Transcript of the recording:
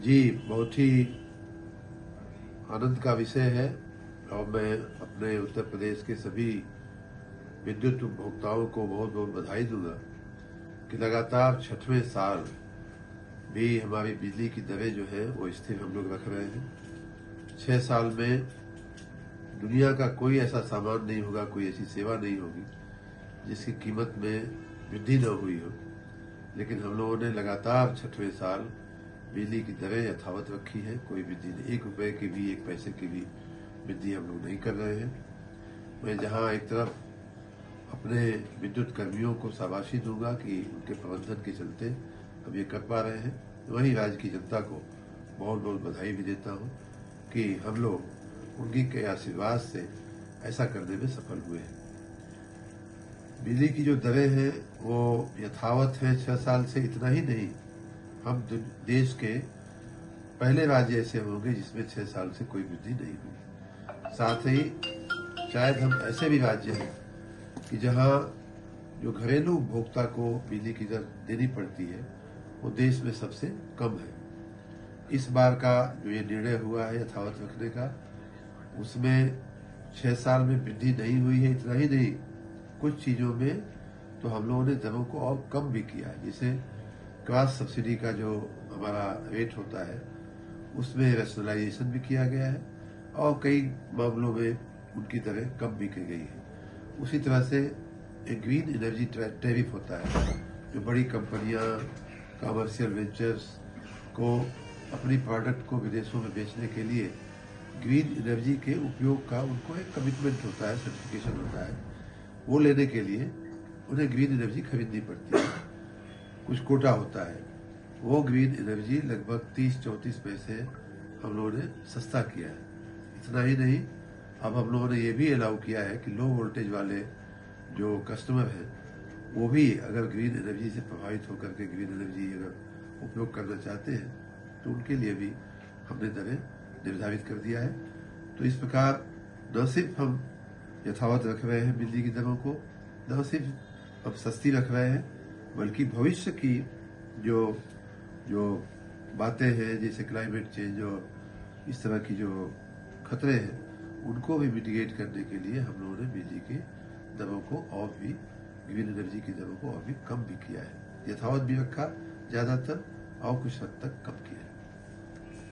जी, बहुत ही आनंद का विषय है और मैं अपने उत्तर प्रदेश के सभी विद्युत उपभोक्ताओं को बहुत बहुत बधाई दूंगा कि लगातार 6वें साल भी हमारी बिजली की दरें जो है वो स्थिर हम लोग रख रहे हैं। 6 साल में दुनिया का कोई ऐसा सामान नहीं होगा, कोई ऐसी सेवा नहीं होगी जिसकी कीमत में वृद्धि न हुई हो, लेकिन हम लोगों ने लगातार 6वें साल बिजली की दरें यथावत रखी है। कोई वृद्धि नहीं, 1 रुपए की भी, 1 पैसे की भी वृद्धि हम लोग नहीं कर रहे हैं। मैं जहां एक तरफ अपने विद्युत कर्मियों को शाबाशी दूंगा कि उनके प्रबंधन के चलते हम ये कर पा रहे हैं, वहीं राज्य की जनता को बहुत बहुत बधाई भी देता हूं कि हम लोग उनकी के आशीर्वाद से ऐसा करने में सफल हुए हैं। बिजली की जो दरें हैं वो यथावत है 6 साल से। इतना ही नहीं, हम देश के पहले राज्य ऐसे होंगे जिसमें 6 साल से कोई वृद्धि नहीं हुई। साथ ही शायद हम ऐसे भी राज्य हैं कि जहां जो घरेलू उपभोक्ता को बिजली की दर देनी पड़ती है वो देश में सबसे कम है। इस बार का जो ये निर्णय हुआ है यथावत रखने का, उसमें 6 साल में वृद्धि नहीं हुई है। इतना ही नहीं, कुछ चीजों में तो हम लोगों ने दरों को और कम भी किया है। जैसे क्रॉस सब्सिडी का जो हमारा रेट होता है उसमें रैशनलाइजेशन भी किया गया है और कई मामलों में उनकी दरें कम भी की गई है। उसी तरह से एक ग्रीन एनर्जी टैरिफ होता है, जो बड़ी कंपनियां, कमर्शियल वेंचर्स को अपनी प्रोडक्ट को विदेशों में बेचने के लिए ग्रीन एनर्जी के उपयोग का उनको एक कमिटमेंट होता है, सर्टिफिकेशन होता है। वो लेने के लिए उन्हें ग्रीन एनर्जी खरीदनी पड़ती है, कुछ कोटा होता है। वो ग्रीन एनर्जी लगभग 30-34 पैसे हम लोगों ने सस्ता किया है। इतना ही नहीं, अब हम लोगों ने ये भी अलाउ किया है कि लो वोल्टेज वाले जो कस्टमर हैं वो भी अगर ग्रीन एनर्जी से प्रभावित होकर के ग्रीन एनर्जी अगर उपयोग करना चाहते हैं तो उनके लिए भी हमने दरें निर्धारित कर दिया है। तो इस प्रकार न सिर्फ हम यथावत रख रहे हैं बिजली की दरों को, न सिर्फ अब सस्ती रख रहे हैं, बल्कि भविष्य की जो जो बातें हैं जैसे क्लाइमेट चेंज और इस तरह की जो खतरे हैं उनको भी मिटिगेट करने के लिए हम लोगों ने बिजली की दरों को और भी, ग्रीन एनर्जी की दरों को और भी कम भी किया है। यथावत भी रखा ज्यादातर और कुछ हद तक कम किया है।